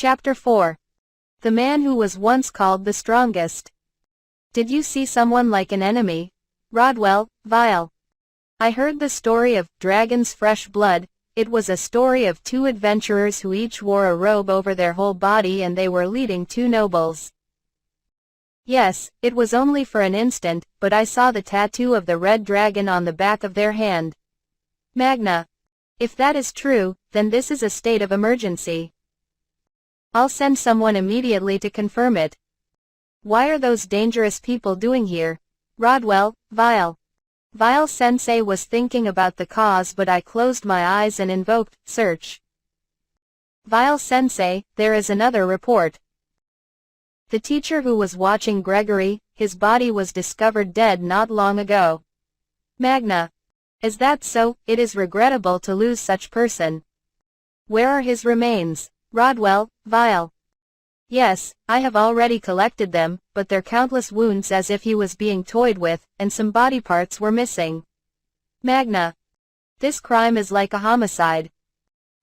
Chapter 4. The man who was once called the strongest. Did you see someone like an enemy? Rodwell, Vile. I heard the story of Dragon's Fresh Blood. It was a story of two adventurers who each wore a robe over their whole body and they were leading two nobles. Yes, it was only for an instant, but I saw the tattoo of the red dragon on the back of their hand. Magna. If that is true, then this is a state of emergency. I'll send someone immediately to confirm it. Why are those dangerous people doing here? Rodwell, Vile. Vile-sensei was thinking about the cause, but I closed my eyes and invoked search. Vile-sensei, there is another report. The teacher who was watching Gregory, his body was discovered dead not long ago. Magna. Is that so? It is regrettable to lose such person. Where are his remains? Rodwell, Vile. Yes, I have already collected them, but their countless wounds as if he was being toyed with, and some body parts were missing. Magna. This crime is like a homicide.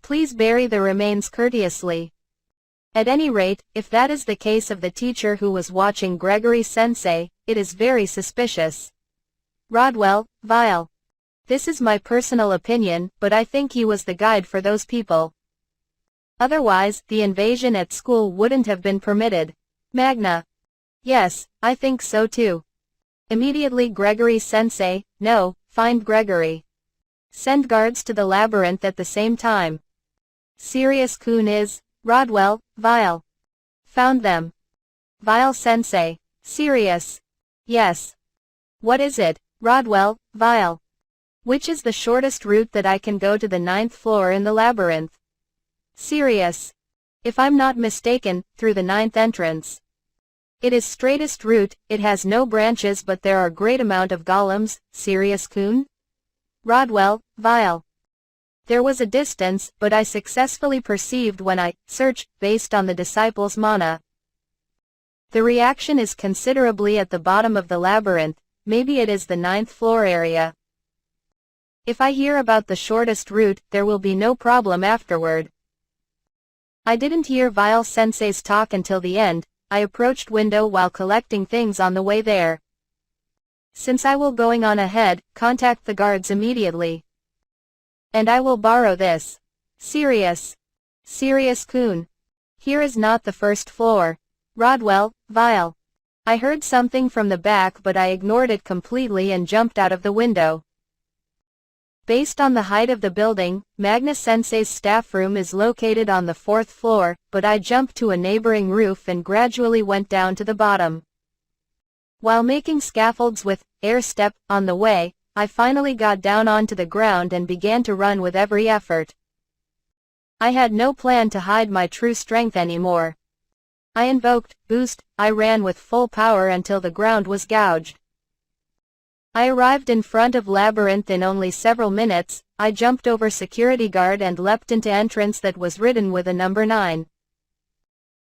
Please bury the remains courteously. At any rate, if that is the case of the teacher who was watching Gregory-sensei, it is very suspicious. Rodwell, Vile. This is my personal opinion, but I think he was the guide for those people. Otherwise, the invasion at school wouldn't have been permitted. Magna. Yes, I think so too. Immediately Gregory-sensei, no, find Gregory. Send guards to the labyrinth at the same time. Sirius-kun is, Rodwell, Vile. Found them. Vile-sensei. Sirius. Yes. What is it, Rodwell, Vile? Which is the shortest route that I can go to the 9th floor in the labyrinth? Sirius. If I'm not mistaken, through the 9th entrance. It is straightest route, it has no branches but there are great amount of golems, Sirius-kun? Rodwell, Vile. There was a distance, but I successfully perceived when I searched, based on the disciples' mana. The reaction is considerably at the bottom of the labyrinth, maybe it is the 9th floor area. If I hear about the shortest route, there will be no problem afterward. I didn't hear Vile-sensei's talk until the end. I approached window while collecting things on the way there. Since I will going on ahead, contact the guards immediately. And I will borrow this. Sirius. Sirius-kun. Here is not the 1st floor. Rodwell, Vile. I heard something from the back but I ignored it completely and jumped out of the window. Based on the height of the building, Magna-sensei's staff room is located on the 4th floor, but I jumped to a neighboring roof and gradually went down to the bottom. While making scaffolds with air step on the way, I finally got down onto the ground and began to run with every effort. I had no plan to hide my true strength anymore. I invoked boost, I ran with full power until the ground was gouged. I arrived in front of labyrinth in only several minutes. I jumped over security guard and leapt into entrance that was written with a number 9.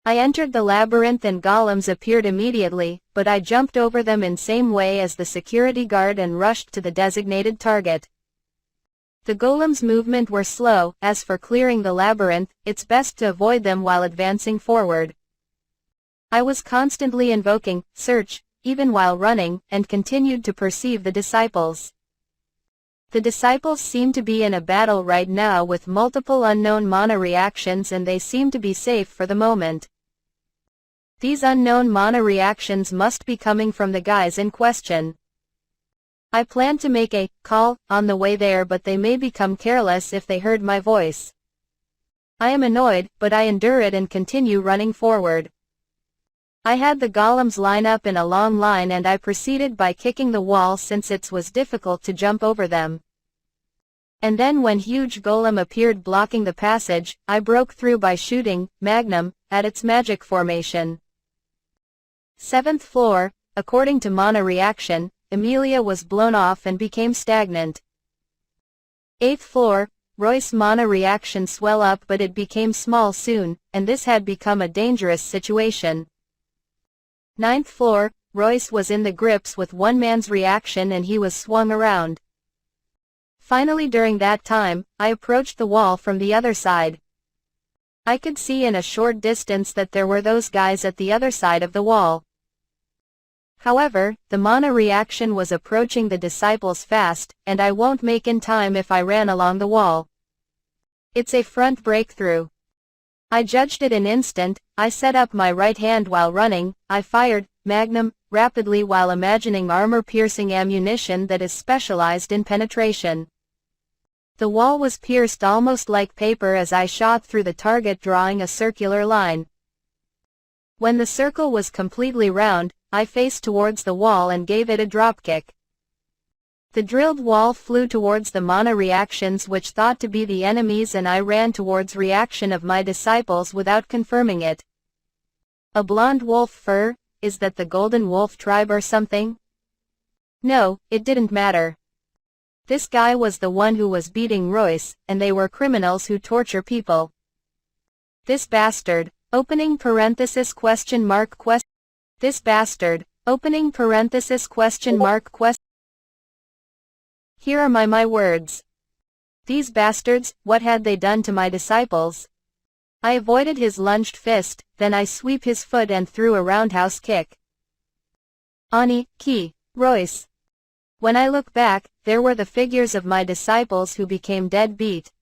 I entered the labyrinth and golems appeared immediately, but I jumped over them in same way as the security guard and rushed to the designated target. The golems' movement were slow. As for clearing the labyrinth, it's best to avoid them while advancing forward. I was constantly invoking search, even while running, and continued to perceive the disciples. The disciples seem to be in a battle right now with multiple unknown mana reactions and they seem to be safe for the moment. These unknown mana reactions must be coming from the guys in question. I planned to make a call on the way there but they may become careless if they heard my voice. I am annoyed, but I endure it and continue running forward. I had the golems line up in a long line and I proceeded by kicking the wall since it was difficult to jump over them. And then when huge golem appeared blocking the passage, I broke through by shooting Magnum at its magic formation. 7th floor, according to mana reaction, Emilia was blown off and became stagnant. 8th floor, Royce mana reaction swell up but it became small soon, and this had become a dangerous situation. 9th floor, Royce was in the grips with one man's reaction and he was swung around. Finally during that time, I approached the wall from the other side. I could see in a short distance that there were those guys at the other side of the wall. However, the mana reaction was approaching the disciples fast, and I won't make in time if I ran along the wall. It's a front breakthrough. I judged it an instant. I set up my right hand while running. I fired Magnum rapidly while imagining armor-piercing ammunition that is specialized in penetration. The wall was pierced almost like paper as I shot through the target, drawing a circular line. When the circle was completely round, I faced towards the wall and gave it a dropkick. The drilled wall flew towards the mana reactions which thought to be the enemies, and I ran towards reaction of my disciples without confirming it. A blonde wolf fur? Is that the Golden Wolf tribe or something? No, it didn't matter. This guy was the one who was beating Royce, and they were criminals who torture people. This bastard, opening parenthesis question mark question. This bastard, opening parenthesis question mark question. Here are my words. These bastards, what had they done to my disciples? I avoided his lunged fist, then I sweep his foot and threw a roundhouse kick. Ani, Ki, Royce. When I look back, there were the figures of my disciples who became dead beat.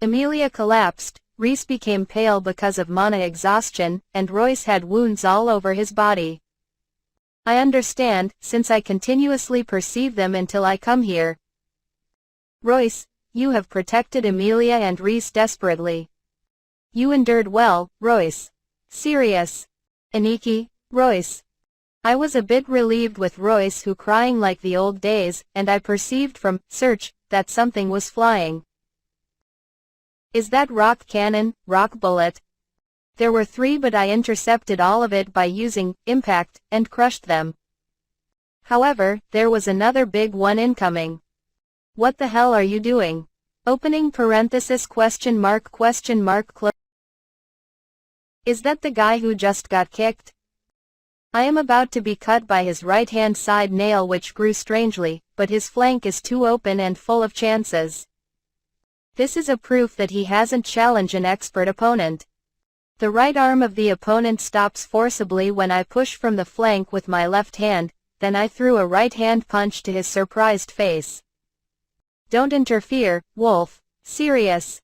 Emilia collapsed, Reese became pale because of mana exhaustion, and Royce had wounds all over his body. I understand, since I continuously perceive them until I come here. Royce, you have protected Emilia and Reese desperately. You endured well, Royce. Sirius. Aniki, Royce. I was a bit relieved with Royce who crying like the old days, and I perceived from search that something was flying. Is that rock cannon, rock bullet? There were 3, but I intercepted all of it by using impact and crushed them. However, there was another big one incoming. What the hell are you doing? Opening parenthesis question mark close. Is that the guy who just got kicked? I am about to be cut by his right-hand side nail, which grew strangely, but his flank is too open and full of chances. This is a proof that he hasn't challenged an expert opponent. The right arm of the opponent stops forcibly when I push from the flank with my left hand, then I threw a right-hand punch to his surprised face. Don't interfere, Wolf. Sirius.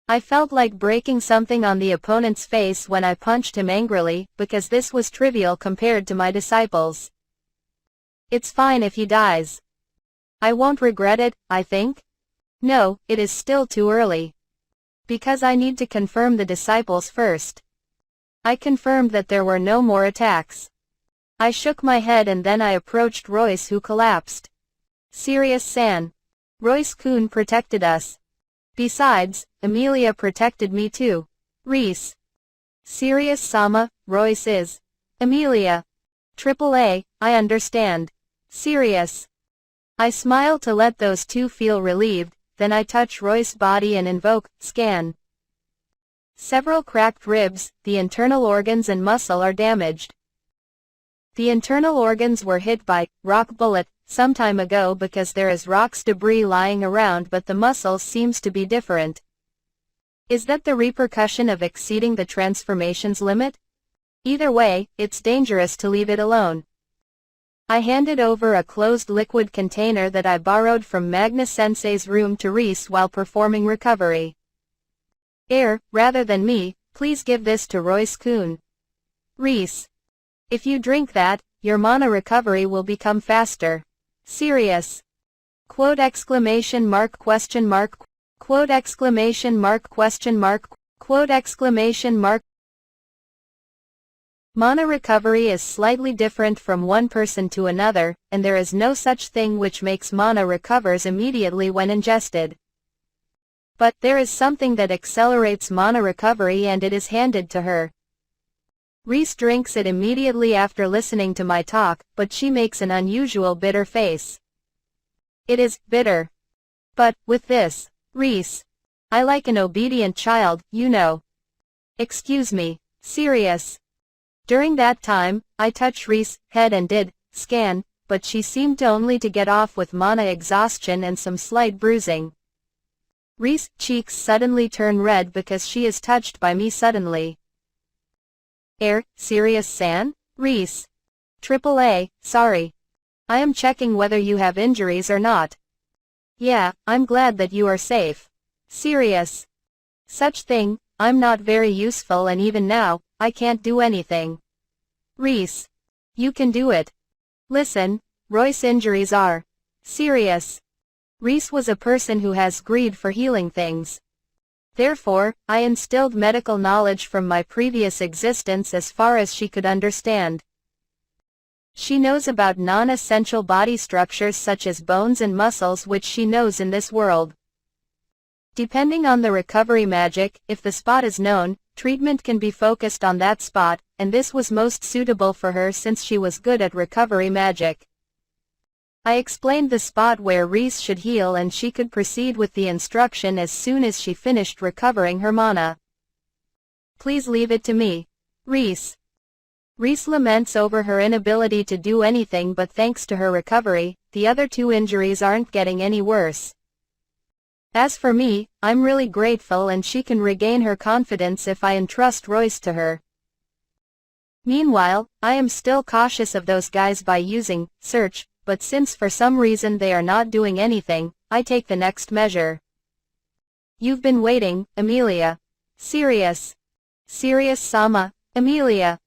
I felt like breaking something on the opponent's face when I punched him angrily, because this was trivial compared to my disciples. It's fine if he dies. I won't regret it, I think. No, it is still too early. Because I need to confirm the disciples first. I confirmed that there were no more attacks. I shook my head and then I approached Royce, who collapsed. Sirius-san. Royce-kun protected us. Besides, Emilia protected me too. Reese. Sirius-sama, Royce is. Emilia. AAA, I understand. Sirius. I smile to let those 2 feel relieved, then I touch Royce's body and invoke scan. Several cracked ribs, the internal organs and muscle are damaged. The internal organs were hit by rock bullet some time ago because there is rocks debris lying around, but the muscles seems to be different. Is that the repercussion of exceeding the transformation's limit? Either way, it's dangerous to leave it alone. I handed over a closed liquid container that I borrowed from Magna-sensei's room to Reese while performing recovery. Rather than me, please give this to Royce-kun. Reese. If you drink that, your mana recovery will become faster. Sirius. Quote exclamation mark question mark. Quote exclamation mark question mark. Quote exclamation mark. Mana recovery is slightly different from one person to another, and there is no such thing which makes mana recovers immediately when ingested. But there is something that accelerates mana recovery, and it is handed to her. Reese drinks it immediately after listening to my talk, but she makes an unusual bitter face. It is bitter. But, with this, Reese. I like an obedient child, you know. Excuse me, Sirius. During that time, I touched Reese's head and did scan, but she seemed to only to get off with mana exhaustion and some slight bruising. Reese's cheeks suddenly turn red because she is touched by me suddenly. Serious-san? Reese. AAA, sorry. I am checking whether you have injuries or not. Yeah, I'm glad that you are safe. Serious. Such thing, I'm not very useful and even now, I can't do anything. Reese. You can do it. Listen, Roy's injuries are serious. Reese was a person who has greed for healing things. Therefore, I instilled medical knowledge from my previous existence as far as she could understand. She knows about non-essential body structures such as bones and muscles which she knows in this world. Depending on the recovery magic, if the spot is known, treatment can be focused on that spot, and this was most suitable for her since she was good at recovery magic. I explained the spot where Reese should heal and she could proceed with the instruction as soon as she finished recovering her mana. Please leave it to me. Reese. Reese laments over her inability to do anything, but thanks to her recovery, the other two injuries aren't getting any worse. As for me, I'm really grateful and she can regain her confidence if I entrust Royce to her. Meanwhile, I am still cautious of those guys by using search, but since for some reason they are not doing anything, I take the next measure. You've been waiting, Emilia. Serious. Serious-sama, Emilia.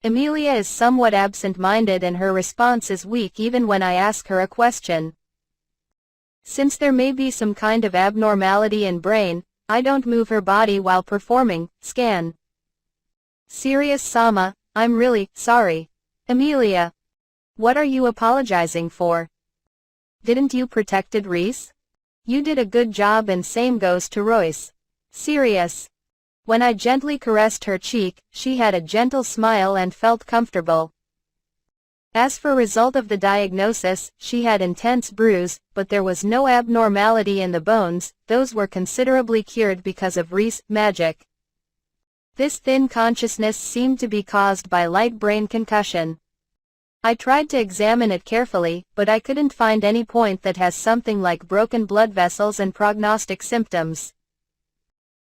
Emilia is somewhat absent-minded and her response is weak even when I ask her a question. Since there may be some kind of abnormality in brain, I don't move her body while performing scan. Serious-sama, I'm really sorry. Emilia. What are you apologizing for? Didn't you protected Reese? You did a good job and same goes to Royce. Serious. When I gently caressed her cheek, she had a gentle smile and felt comfortable. As for result of the diagnosis, she had intense bruise, but there was no abnormality in the bones, those were considerably cured because of Reese magic. This thin consciousness seemed to be caused by light brain concussion. I tried to examine it carefully, but I couldn't find any point that has something like broken blood vessels and prognostic symptoms.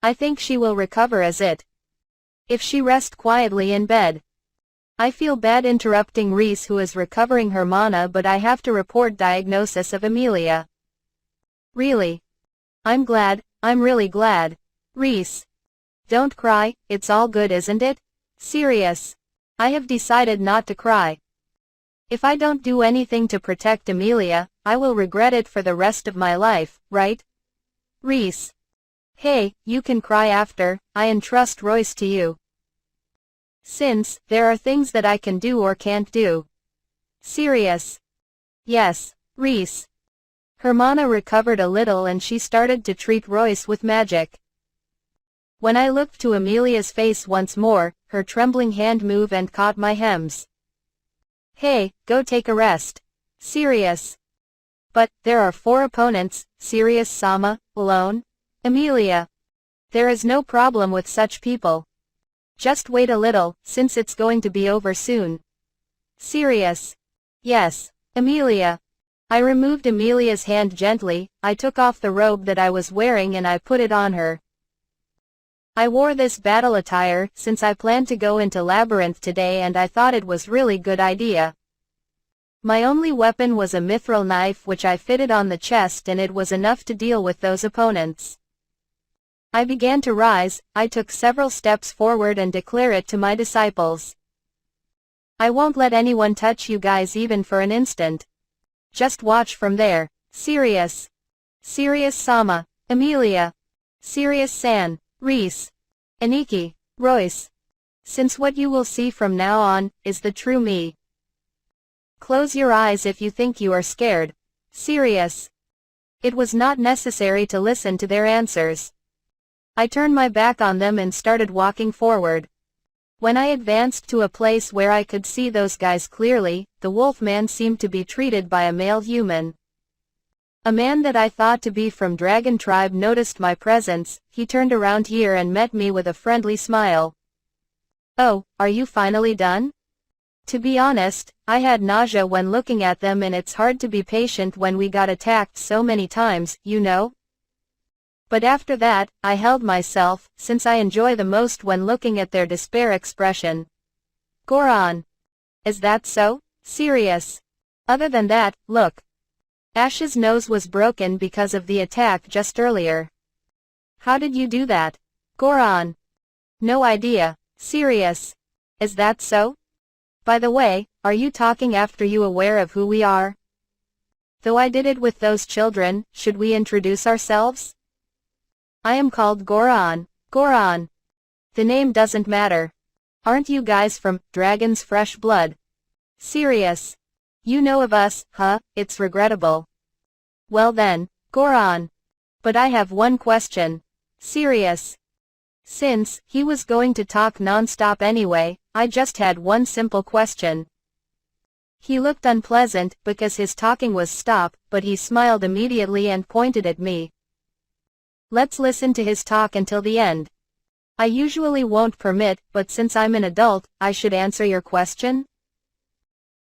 I think she will recover as it. If she rests quietly in bed. I feel bad interrupting Reese who is recovering her mana, but I have to report diagnosis of Emilia. Really? I'm glad, I'm really glad. Reese. Don't cry, it's all good isn't it? Serious. I have decided not to cry. If I don't do anything to protect Emilia, I will regret it for the rest of my life, right? Reese. Hey, you can cry after, I entrust Royce to you. Since, there are things that I can do or can't do. Serious. Yes, Reese. Her mana recovered a little and she started to treat Royce with magic. When I looked to Emilia's face once more, her trembling hand moved and caught my hems. Hey, go take a rest. Serious. But, there are 4 opponents, Serious-sama, alone? Emilia. There is no problem with such people. Just wait a little, since it's going to be over soon. Serious. Yes, Emilia. I removed Emilia's hand gently, I took off the robe that I was wearing and I put it on her. I wore this battle attire, since I planned to go into Labyrinth today and I thought it was really good idea. My only weapon was a mithril knife which I fitted on the chest and it was enough to deal with those opponents. I began to rise, I took several steps forward and declare it to my disciples. I won't let anyone touch you guys even for an instant. Just watch from there. Serious. Serious-sama, Emilia. Serious-san. Reese. Aniki. Royce. Since what you will see from now on, is the true me. Close your eyes if you think you are scared. Serious. It was not necessary to listen to their answers. I turned my back on them and started walking forward. When I advanced to a place where I could see those guys clearly, the wolfman seemed to be treated by a male human. A man that I thought to be from Dragon Tribe noticed my presence, he turned around here and met me with a friendly smile. Oh, are you finally done? To be honest, I had nausea when looking at them and it's hard to be patient when we got attacked so many times, you know? But after that, I held myself, since I enjoy the most when looking at their despair expression. Goran. Is that so? Sirius. Other than that, look. Ash's nose was broken because of the attack just earlier. How did you do that? Goran. No idea. Sirius. Is that so? By the way, are you talking after you aware of who we are? Though I did it with those children, should we introduce ourselves? I am called Goran. Goran. The name doesn't matter. Aren't you guys from Dragon's Fresh Blood? Sirius. You know of us, huh? It's regrettable. Well then, Goran. But I have one question. Sirius. Since he was going to talk non-stop anyway, I just had one simple question. He looked unpleasant because his talking was stopped, but he smiled immediately and pointed at me. Let's listen to his talk until the end. I usually won't permit, but since I'm an adult, I should answer your question?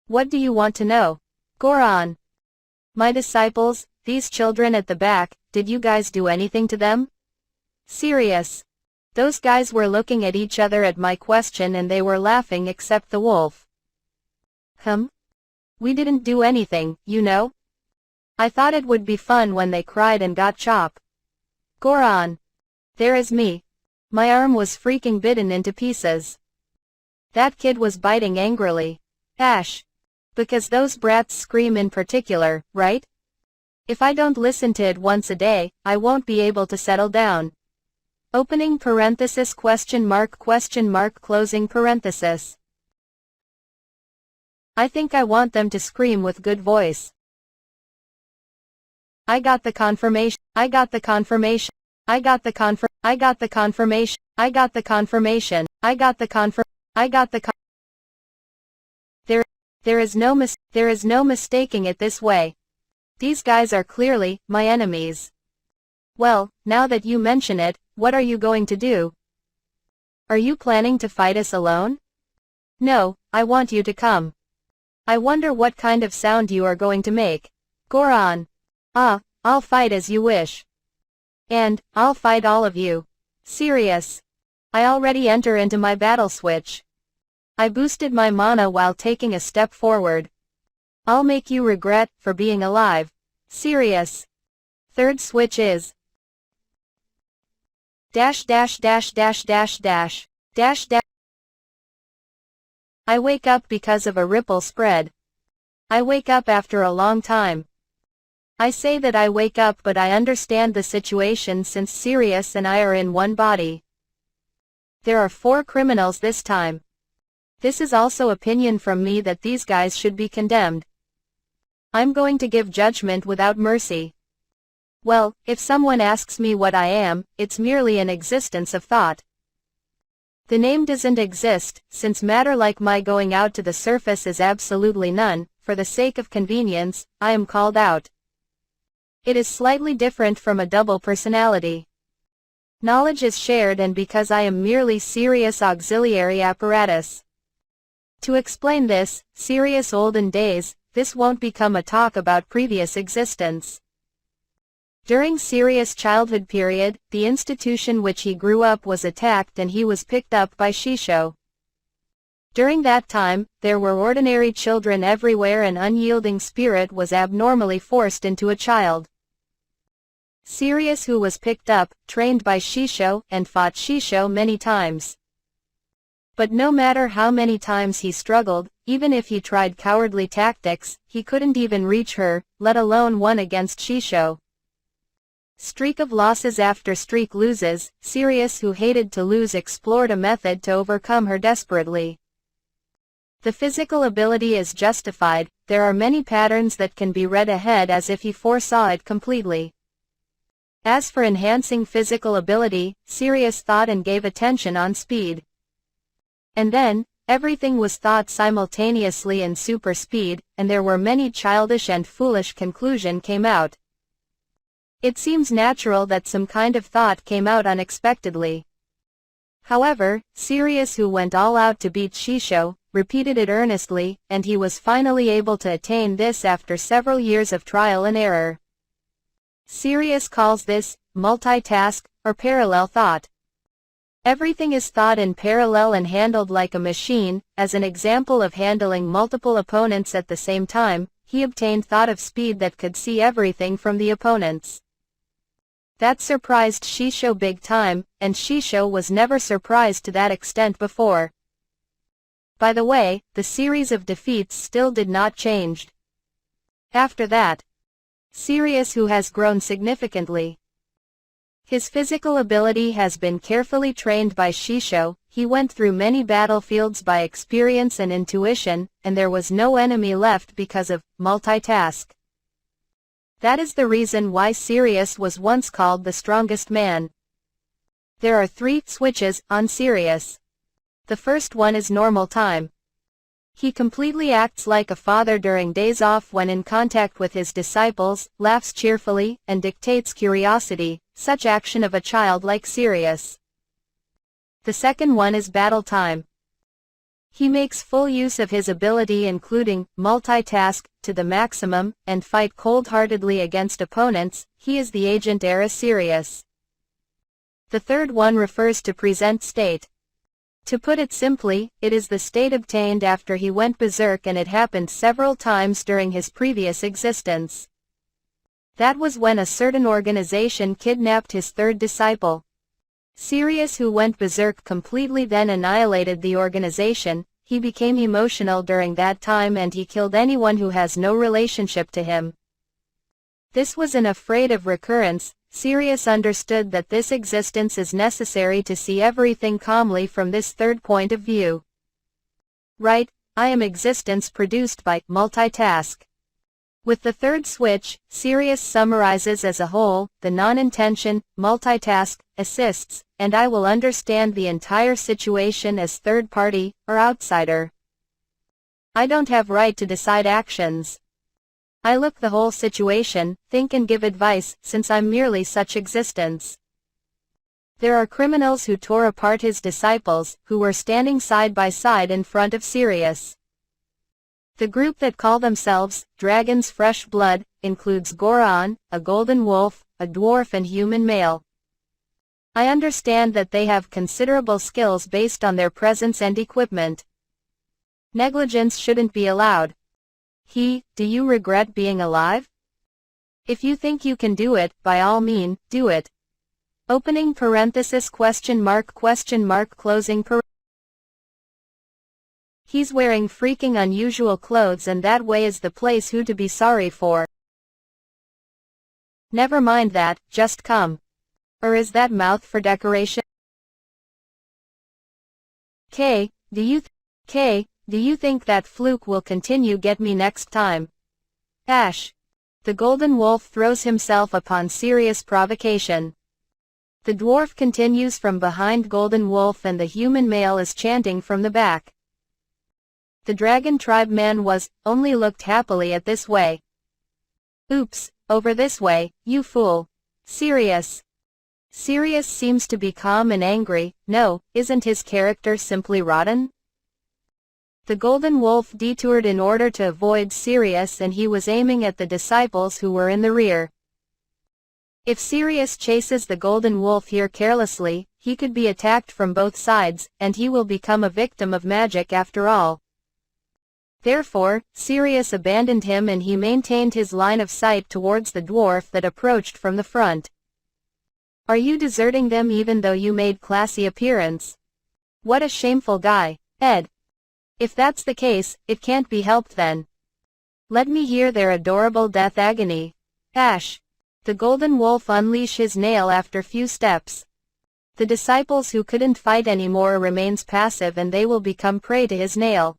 What do you want to know? Goran. My disciples, these children at the back, did you guys do anything to them? Sirius. Those guys were looking at each other at my question and they were laughing except the wolf. We didn't do anything, you know? I thought it would be fun when they cried and got chopped. Goran. There is me. My arm was freaking bitten into pieces. That kid was biting angrily. Ash. Because those brats scream in particular, right? If I don't listen to it once a day, I won't be able to settle down. Opening parenthesis question mark closing parenthesis. I think I want them to scream with good voice. I got the confirmation. I got the confirmation. I got the confirmation. I got the confirmation. I got the confirmation. I got the confirm. I got the There is no mistaking it this way. These guys are clearly my enemies. Well, now that you mention it, what are you going to do? Are you planning to fight us alone? No, I want you to come. I wonder what kind of sound you are going to make. Goran. I'll fight as you wish. And, I'll fight all of you. Sirius. I already enter into my battle switch. I boosted my mana while taking a step forward. I'll make you regret for being alive. Sirius. Third switch is dash. I wake up because of a ripple spread. I wake up after a long time. I say that I wake up, but I understand the situation since Sirius and I are in one body. There are 4 criminals this time. This is also opinion from me that these guys should be condemned. I'm going to give judgment without mercy. Well, if someone asks me what I am, it's merely an existence of thought. The name doesn't exist, since matter like my going out to the surface is absolutely none. For the sake of convenience, I am called out. It is slightly different from a double personality. Knowledge is shared, and because I am merely Sirius auxiliary apparatus. To explain this, Sirius olden days, this won't become a talk about previous existence. During Sirius' childhood period, the institution which he grew up was attacked and he was picked up by Shisho. During that time, there were ordinary children everywhere and unyielding spirit was abnormally forced into a child. Sirius, who was picked up, trained by Shisho, and fought Shisho many times. But no matter how many times he struggled, even if he tried cowardly tactics, he couldn't even reach her, let alone won against Shisho. Streak of losses after streak loses, Sirius, who hated to lose, explored a method to overcome her desperately. The physical ability is justified, there are many patterns that can be read ahead as if he foresaw it completely. As for enhancing physical ability, Sirius thought and gave attention on speed. And then, everything was thought simultaneously in super speed, and there were many childish and foolish conclusions came out. It seems natural that some kind of thought came out unexpectedly. However, Sirius, who went all out to beat Shisho, repeated it earnestly, and he was finally able to attain this after several years of trial and error. Sirius calls this multitask, or parallel thought. Everything is thought in parallel and handled like a machine. As an example of handling multiple opponents at the same time, he obtained thought of speed that could see everything from the opponents. That surprised Shisho big time, and Shisho was never surprised to that extent before. By the way, the series of defeats still did not change. After that, Sirius, who has grown significantly. His physical ability has been carefully trained by Shisho. He went through many battlefields by experience and intuition, and there was no enemy left because of multitask. That is the reason why Sirius was once called the strongest man. There are 3 switches on Sirius. The first one is normal time. He completely acts like a father during days off when in contact with his disciples, laughs cheerfully, and dictates curiosity, such action of a child like Sirius. The second one is battle time. He makes full use of his ability, including multitask, to the maximum, and fight cold-heartedly against opponents. He is the Agent Era Sirius. The third one refers to present state. To put it simply, it is the state obtained after he went berserk, and it happened several times during his previous existence. That was when a certain organization kidnapped his third disciple. Sirius, who went berserk completely, then annihilated the organization. He became emotional during that time and he killed anyone who has no relationship to him. This was an afraid of recurrence. Sirius understood that this existence is necessary to see everything calmly from this third point of view. Right, I am existence produced by multitask. With the third switch, Sirius summarizes as a whole, the non-intention, multitask, assists, and I will understand the entire situation as third party, or outsider. I don't have right to decide actions. I look the whole situation, think and give advice, since I'm merely such existence. There are criminals who tore apart his disciples, who were standing side by side in front of Sirius. The group that call themselves Dragon's Fresh Blood includes Goron, a golden wolf, a dwarf and human male. I understand that they have considerable skills based on their presence and equipment. Negligence shouldn't be allowed. Do you regret being alive? If you think you can do it, by all means, do it. Opening parenthesis question mark closing parenthesis. He's wearing freaking unusual clothes, and that way is the place who to be sorry for. Never mind that, just come. Or is that mouth for decoration? Do you think that fluke will continue get me next time? Ash. The golden wolf throws himself upon Sirius' provocation. The dwarf continues from behind golden wolf and the human male is chanting from the back. The dragon tribe man only looked happily at this way. Oops, over this way, you fool. Sirius. Sirius seems to be calm and angry. No, isn't his character simply rotten? The golden wolf detoured in order to avoid Sirius, and he was aiming at the disciples who were in the rear. If Sirius chases the golden wolf here carelessly, he could be attacked from both sides, and he will become a victim of magic after all. Therefore, Sirius abandoned him and he maintained his line of sight towards the dwarf that approached from the front. Are you deserting them even though you made classy appearance? What a shameful guy, Ed. If that's the case, it can't be helped then. Let me hear their adorable death agony. Ash. The golden wolf unleash his nail after few steps. The disciples who couldn't fight anymore remains passive and they will become prey to his nail.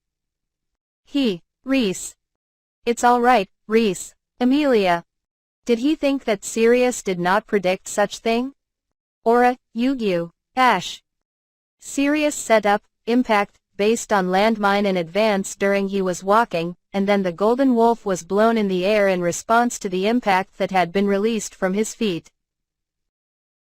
Reese. It's all right, Reese. Amelia. Did he think that Sirius did not predict such thing? Aura, Yu-Gi-Oh! Ash. Sirius set up, impact, based on landmine in advance during he was walking, and then the golden wolf was blown in the air in response to the impact that had been released from his feet.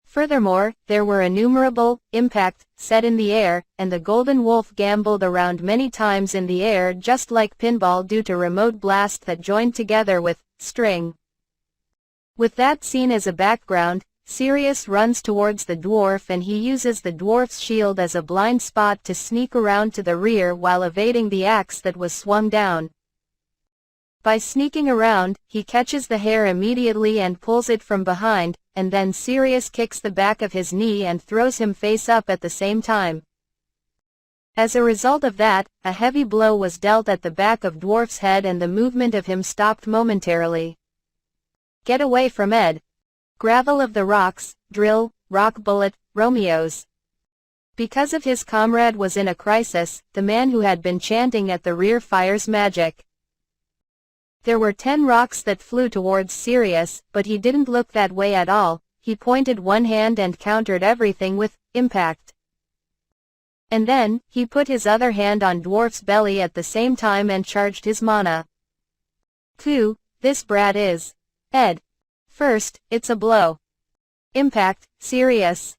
Furthermore, there were innumerable impacts set in the air, and the golden wolf gambled around many times in the air just like pinball due to remote blast that joined together with string. With that scene as a background, Sirius runs towards the dwarf and he uses the dwarf's shield as a blind spot to sneak around to the rear while evading the axe that was swung down. By sneaking around, he catches the hair immediately and pulls it from behind, and then Sirius kicks the back of his knee and throws him face up at the same time. As a result of that, a heavy blow was dealt at the back of Dwarf's head and the movement of him stopped momentarily. Get away from Ed. Gravel of the Rocks, Drill, Rock Bullet, Romeo's. Because of his comrade was in a crisis, the man who had been chanting at the rear fires magic. There were 10 rocks that flew towards Sirius, but he didn't look that way at all. He pointed one hand and countered everything with impact. And then, he put his other hand on Dwarf's belly at the same time and charged his mana. Clue, this brat is Ed. First, it's a blow. Impact, Sirius.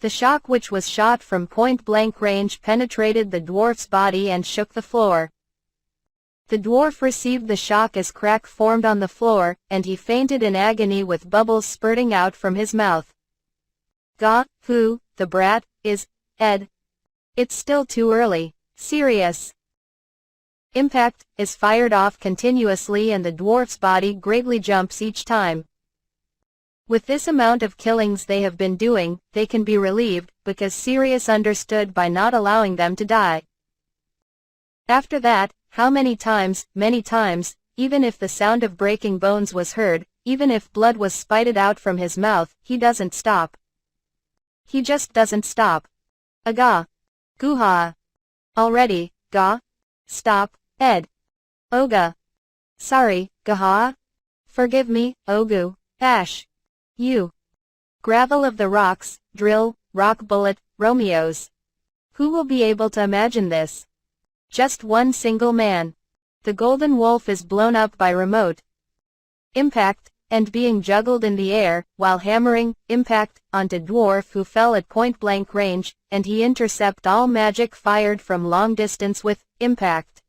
The shock which was shot from point-blank range penetrated the dwarf's body and shook the floor. The dwarf received the shock as crack formed on the floor, and he fainted in agony with bubbles spurting out from his mouth. Gah, who, the brat, is Ed. It's still too early. Sirius. Impact is fired off continuously and the dwarf's body greatly jumps each time. With this amount of killings they have been doing, they can be relieved, because Sirius understood by not allowing them to die. After that, how many times, even if the sound of breaking bones was heard, even if blood was spited out from his mouth, he doesn't stop. He just doesn't stop. Agah. Guha. Already, Gah. Stop, Ed. Oga. Sorry, Gaha. Forgive me, Ogu. Ash. You. Gravel of the Rocks, Drill, Rock Bullet, Romeo's. Who will be able to imagine this? Just one single man. The Golden Wolf is blown up by remote impact, and being juggled in the air, while hammering impact onto Dwarf who fell at point-blank range, and he intercept all magic fired from long distance with impact.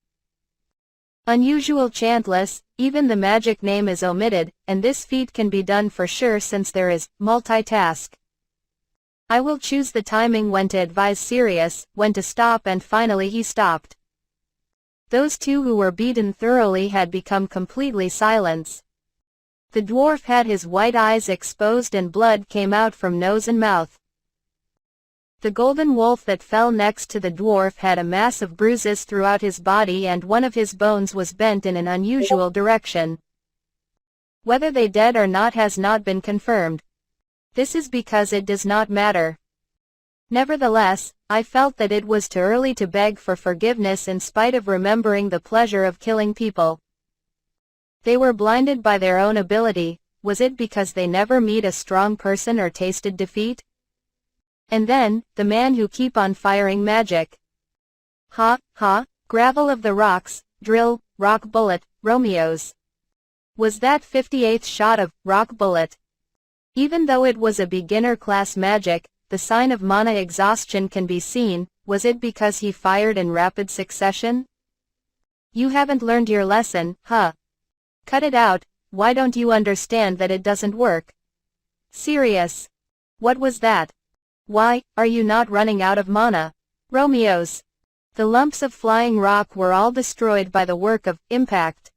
Unusual chantless, even the magic name is omitted, and this feat can be done for sure since there is multitask. I will choose the timing when to advise Sirius, when to stop, and finally he stopped. Those two who were beaten thoroughly had become completely silent. The dwarf had his white eyes exposed and blood came out from nose and mouth. The golden wolf that fell next to the dwarf had a mass of bruises throughout his body and one of his bones was bent in an unusual direction. Whether they dead or not has not been confirmed. This is because it does not matter. Nevertheless, I felt that it was too early to beg for forgiveness in spite of remembering the pleasure of killing people. They were blinded by their own ability. Was it because they never meet a strong person or tasted defeat? And then, the man who keep on firing magic. Ha, ha, Gravel of the Rocks, Drill, Rock Bullet, Romeo's. Was that 58th shot of Rock Bullet? Even though it was a beginner-class magic, the sign of mana exhaustion can be seen. Was it because he fired in rapid succession? You haven't learned your lesson, huh? Cut it out. Why don't you understand that it doesn't work? Sirius. What was that? Why, are you not running out of mana? Romeo's. The lumps of flying rock were all destroyed by the work of impact.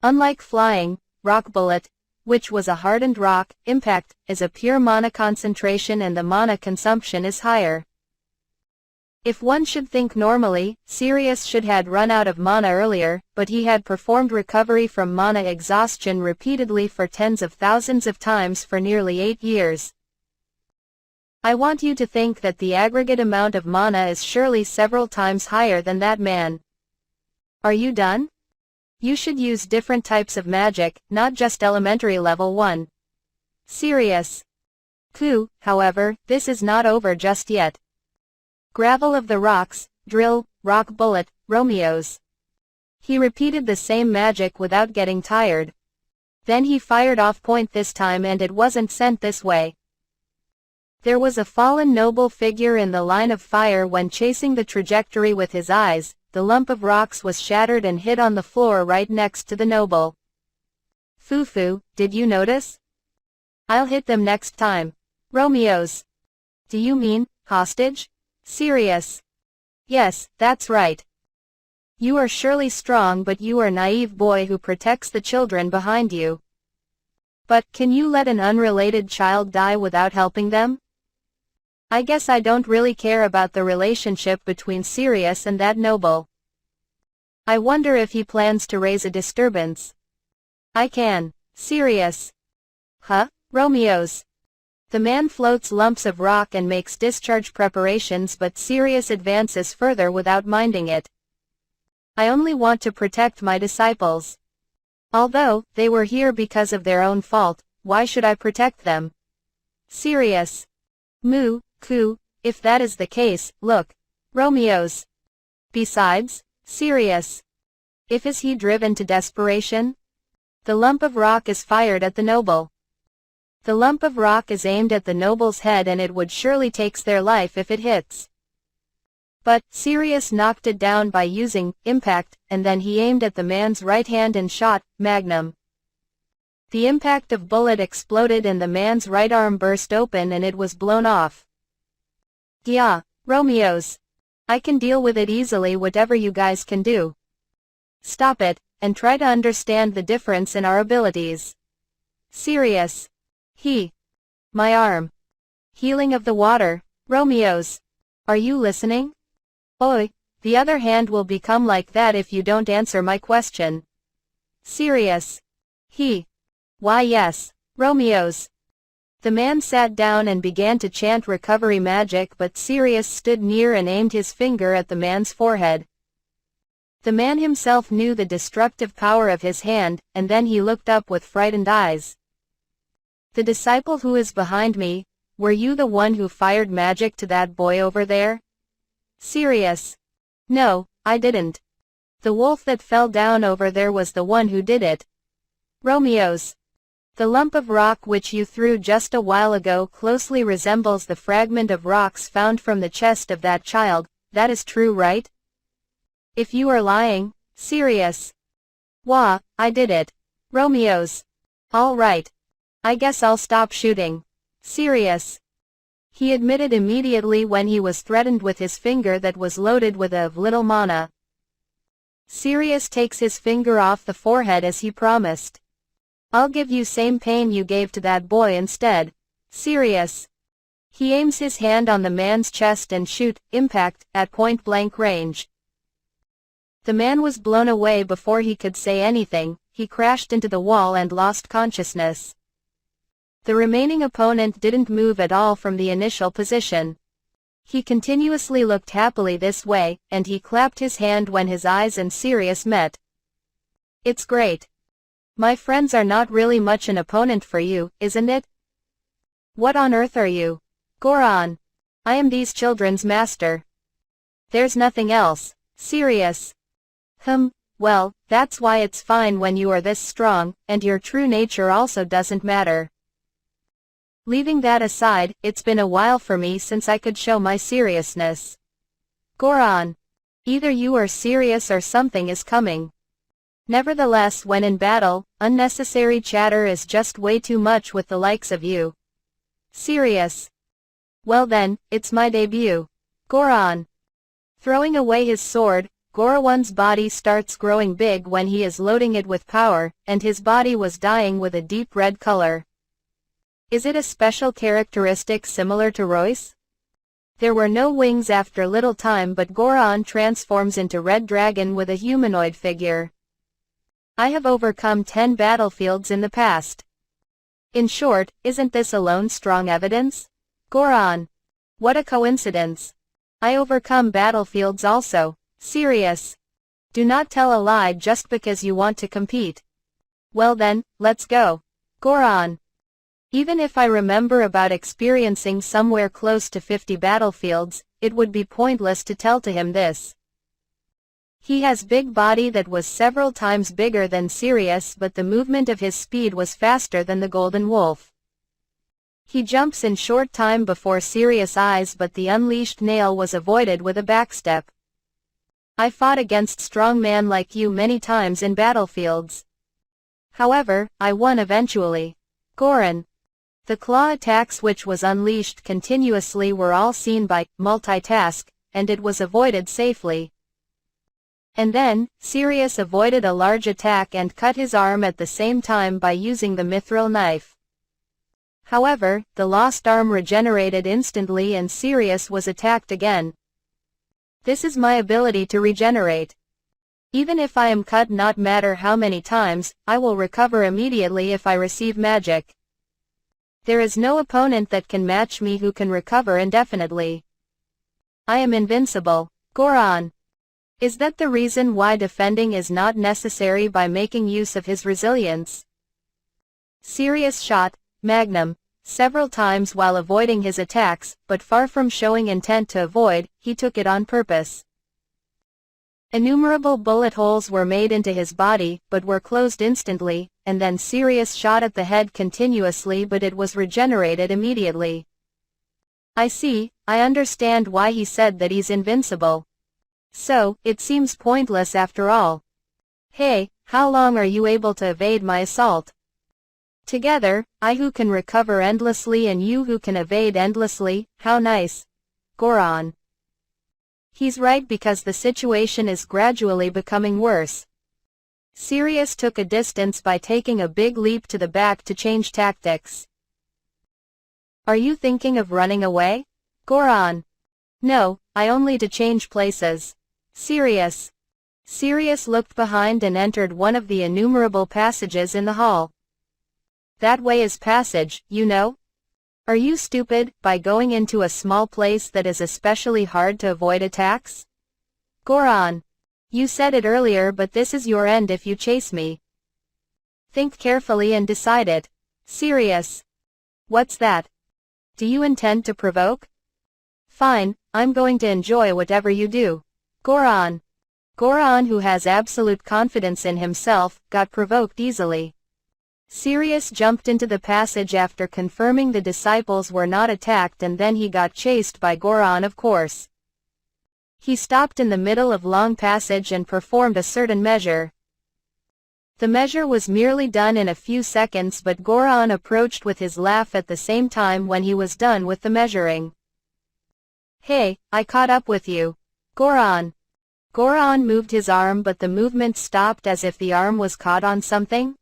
Unlike flying, Rock Bullet, which was a hardened rock, impact is a pure mana concentration and the mana consumption is higher. If one should think normally, Sirius should had run out of mana earlier, but he had performed recovery from mana exhaustion repeatedly for tens of thousands of times for nearly 8 years. I want you to think that the aggregate amount of mana is surely several times higher than that man. Are you done? You should use different types of magic, not just elementary level 1. Sirius. Clue, however, this is not over just yet. Gravel of the Rocks, Drill, Rock Bullet, Romeo's. He repeated the same magic without getting tired. Then he fired off point this time and it wasn't sent this way. There was a fallen noble figure in the line of fire when chasing the trajectory with his eyes. The lump of rocks was shattered and hit on the floor right next to the noble. Fufu, did you notice? I'll hit them next time. Romeo's. Do you mean, hostage? Sirius. Yes, that's right. You are surely strong, but you are a naive boy who protects the children behind you. But, can you let an unrelated child die without helping them? I guess I don't really care about the relationship between Sirius and that noble. I wonder if he plans to raise a disturbance. I can. Sirius. Huh? Romeo's. The man floats lumps of rock and makes discharge preparations, but Sirius advances further without minding it. I only want to protect my disciples. Although, they were here because of their own fault, why should I protect them? Sirius. Moo, coo, if that is the case, look. Romeo's. Besides, Sirius. If is he driven to desperation? The lump of rock is fired at the noble. The lump of rock is aimed at the noble's head and it would surely takes their life if it hits. But, Sirius knocked it down by using impact, and then he aimed at the man's right hand and shot, magnum. The impact of bullet exploded and the man's right arm burst open and it was blown off. Yeah, Romeo's. I can deal with it easily, whatever you guys can do. Stop it, and try to understand the difference in our abilities. Sirius. My arm. Healing of the water, Romeo's. Are you listening? Oi, the other hand will become like that if you don't answer my question. Sirius. Why yes, Romeo's. The man sat down and began to chant recovery magic, but Sirius stood near and aimed his finger at the man's forehead. The man himself knew the destructive power of his hand, and then he looked up with frightened eyes. The disciple who is behind me, were you the one who fired magic to that boy over there? Sirius. No, I didn't. The wolf that fell down over there was the one who did it. Romeo's. The lump of rock which you threw just a while ago closely resembles the fragment of rocks found from the chest of that child, that is true, right? If you are lying, Sirius. Wah, I did it. Romeo's. All right. I guess I'll stop shooting. Sirius. He admitted immediately when he was threatened with his finger that was loaded with a little mana. Sirius takes his finger off the forehead as he promised. I'll give you same pain you gave to that boy instead. Sirius. He aims his hand on the man's chest and shoot, impact, at point-blank range. The man was blown away before he could say anything, he crashed into the wall and lost consciousness. The remaining opponent didn't move at all from the initial position. He continuously looked happily this way, and he clapped his hand when his eyes and Sirius met. It's great. My friends are not really much an opponent for you, isn't it? What on earth are you? Goron. I am these children's master. There's nothing else, Sirius. Well, that's why it's fine when you are this strong, and your true nature also doesn't matter. Leaving that aside, it's been a while for me since I could show my seriousness. Goron. Either you are serious or something is coming. Nevertheless, when in battle, unnecessary chatter is just way too much with the likes of you. Sirius. Well then, it's my debut. Goron. Throwing away his sword, Gorowan's body starts growing big when he is loading it with power, and his body was dyeing with a deep red color. Is it a special characteristic similar to Royce? There were no wings after little time, but Goron transforms into Red Dragon with a humanoid figure. I have overcome 10 battlefields in the past. In short, isn't this alone strong evidence? Goron. What a coincidence. I overcome battlefields also. Sirius. Do not tell a lie just because you want to compete. Well then, let's go. Goron. Even if I remember about experiencing somewhere close to 50 battlefields, it would be pointless to tell to him this. He has big body that was several times bigger than Sirius, but the movement of his speed was faster than the Golden Wolf. He jumps in short time before Sirius' eyes, but the unleashed nail was avoided with a backstep. I fought against strong men like you many times in battlefields. However, I won eventually. Goron. The claw attacks which was unleashed continuously were all seen by Multitask, and it was avoided safely. And then, Sirius avoided a large attack and cut his arm at the same time by using the mithril knife. However, the lost arm regenerated instantly and Sirius was attacked again. This is my ability to regenerate. Even if I am cut, not matter how many times, I will recover immediately if I receive magic. There is no opponent that can match me who can recover indefinitely. I am invincible. Goron. Is that the reason why defending is not necessary by making use of his resilience? Sirius shot Magnum several times while avoiding his attacks, but far from showing intent to avoid, he took it on purpose. Innumerable bullet holes were made into his body, but were closed instantly, and then Sirius shot at the head continuously, but it was regenerated immediately. I see, I understand why he said that he's invincible. So, it seems pointless after all. Hey, how long are you able to evade my assault? Together, I who can recover endlessly and you who can evade endlessly, how nice. Goron. He's right because the situation is gradually becoming worse. Sirius took a distance by taking a big leap to the back to change tactics. Are you thinking of running away? Goron. No, I only to change places. Sirius. Sirius looked behind and entered one of the innumerable passages in the hall. That way is passage, you know? Are you stupid, by going into a small place that is especially hard to avoid attacks? Goron. You said it earlier, but this is your end if you chase me. Think carefully and decide it. Sirius. What's that? Do you intend to provoke? Fine, I'm going to enjoy whatever you do. Goron. Goron, who has absolute confidence in himself, got provoked easily. Sirius jumped into the passage after confirming the disciples were not attacked, and then he got chased by Goron, of course. He stopped in the middle of long passage and performed a certain measure. The measure was merely done in a few seconds, but Goron approached with his laugh at the same time when he was done with the measuring. Hey, I caught up with you. Goron. Goron moved his arm, but the movement stopped as if the arm was caught on something.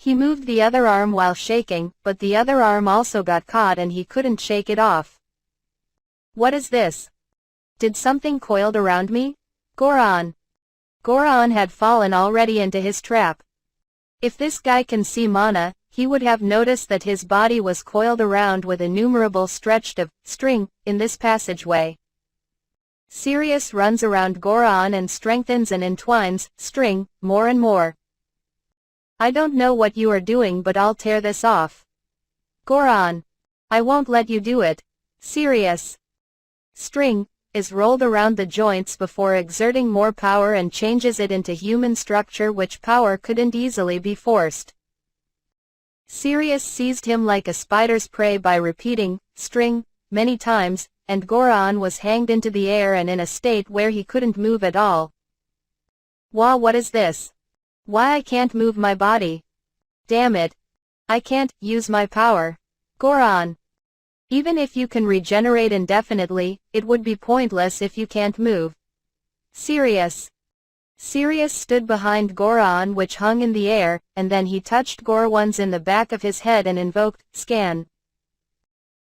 He moved the other arm while shaking, but the other arm also got caught and he couldn't shake it off. What is this? Did something coiled around me? Goron. Goron had fallen already into his trap. If this guy can see mana, he would have noticed that his body was coiled around with innumerable stretched of string in this passageway. Sirius runs around Goron and strengthens and entwines string more and more. I don't know what you are doing, but I'll tear this off. Goron. I won't let you do it. Sirius. String is rolled around the joints before exerting more power and changes it into human structure, which power couldn't easily be forced. Sirius seized him like a spider's prey by repeating string many times, and Goron was hanged into the air and in a state where he couldn't move at all. Wow, what is this? Why I can't move my body? Damn it. I can't use my power. Goron. Even if you can regenerate indefinitely, it would be pointless if you can't move. Sirius. Sirius stood behind Goron, which hung in the air, and then he touched Goron's in the back of his head and invoked scan.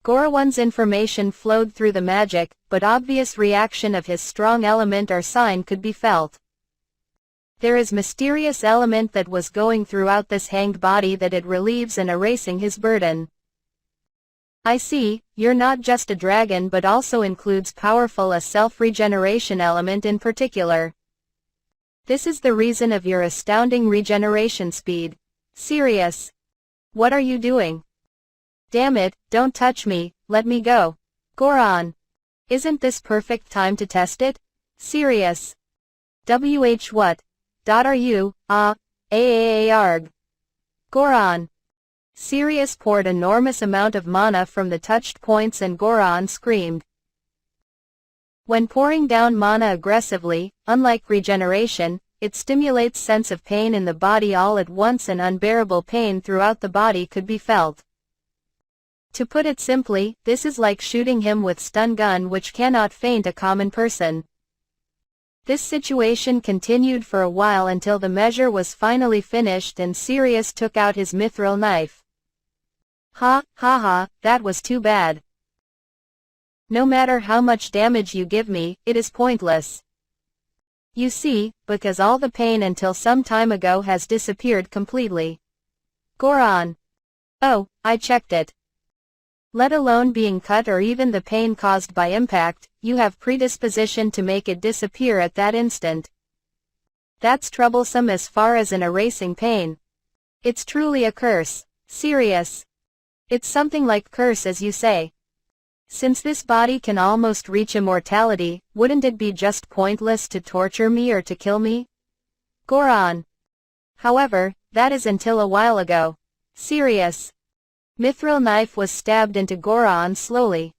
Goron's information flowed through the magic, but obvious reaction of his strong element or sign could be felt. There is mysterious element that was going throughout this hanged body that it relieves and erasing his burden. I see, you're not just a dragon but also includes powerful a self-regeneration element in particular. This is the reason of your astounding regeneration speed. Sirius. What are you doing? Damn it, don't touch me, let me go. Goron. Isn't this perfect time to test it? Sirius. What? Are you, arg. Goron. Sirius poured enormous amount of mana from the touched points and Goron screamed. When pouring down mana aggressively, unlike regeneration, it stimulates sense of pain in the body all at once, and unbearable pain throughout the body could be felt. To put it simply, this is like shooting him with stun gun which cannot feint a common person. This situation continued for a while until the measure was finally finished and Sirius took out his mithril knife. Ha, ha ha, that was too bad. No matter how much damage you give me, it is pointless. You see, because all the pain until some time ago has disappeared completely. Goron. Oh, I checked it. Let alone being cut or even the pain caused by impact, you have predisposition to make it disappear at that instant. That's troublesome as far as an erasing pain. It's truly a curse. Sirius. It's something like curse as you say. Since this body can almost reach immortality, wouldn't it be just pointless to torture me or to kill me? Goron. However, that is until a while ago. Sirius. Mithril knife was stabbed into Goron slowly.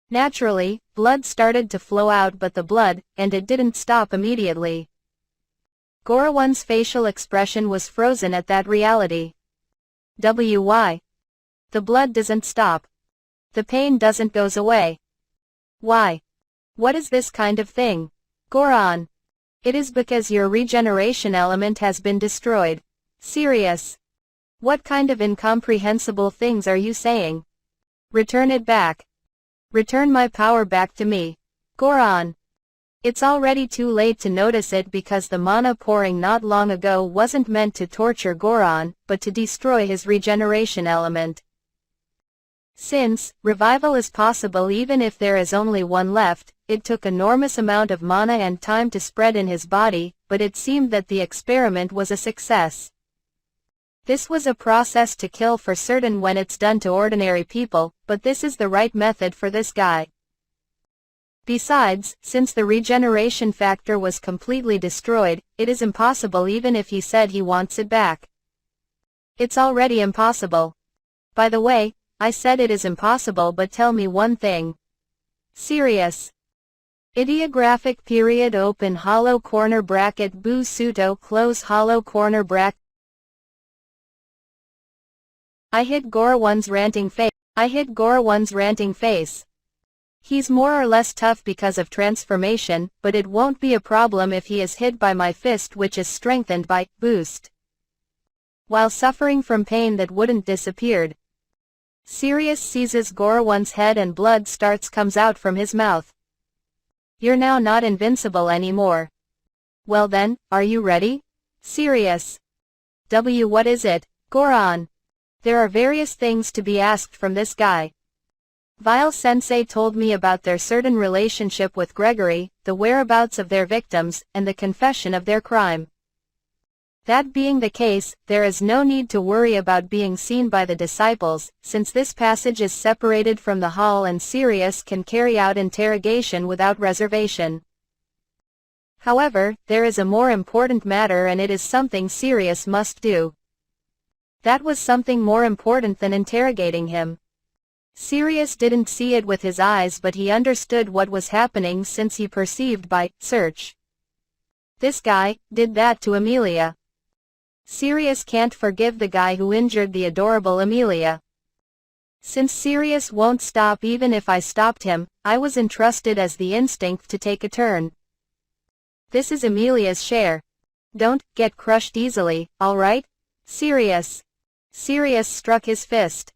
Naturally, blood started to flow out but the blood, and it didn't stop immediately. Goron's facial expression was frozen at that reality. Why? The blood doesn't stop. The pain doesn't goes away. Why? What is this kind of thing? Goron. It is because your regeneration element has been destroyed. Sirius. What kind of incomprehensible things are you saying? Return it back. Return my power back to me. Goron. It's already too late to notice it because the mana pouring not long ago wasn't meant to torture Goron, but to destroy his regeneration element. Since revival is possible even if there is only one left, it took enormous amount of mana and time to spread in his body, but it seemed that the experiment was a success. This was a process to kill for certain when it's done to ordinary people, but this is the right method for this guy. Besides, since the regeneration factor was completely destroyed, it is impossible even if he said he wants it back. It's already impossible. By the way, I said it is impossible, but tell me one thing. Sirius. Ideographic period open hollow corner bracket bu suto close hollow corner bracket. I hit Goron's ranting face. He's more or less tough because of transformation, but it won't be a problem if he is hit by my fist which is strengthened by boost. While suffering from pain that wouldn't disappeared. Sirius seizes Goron's head and blood comes out from his mouth. You're now not invincible anymore. Well then, are you ready? Sirius. What is it, Goron? There are various things to be asked from this guy. Vile-sensei told me about their certain relationship with Gregory, the whereabouts of their victims, and the confession of their crime. That being the case, there is no need to worry about being seen by the disciples, since this passage is separated from the hall and Sirius can carry out interrogation without reservation. However, there is a more important matter and it is something Sirius must do. That was something more important than interrogating him. Sirius didn't see it with his eyes but he understood what was happening since he perceived by search. This guy did that to Emilia. Sirius can't forgive the guy who injured the adorable Emilia. Since Sirius won't stop even if I stopped him, I was entrusted as the instinct to take a turn. This is Emilia's share. Don't get crushed easily, alright? Sirius. Sirius struck his fist.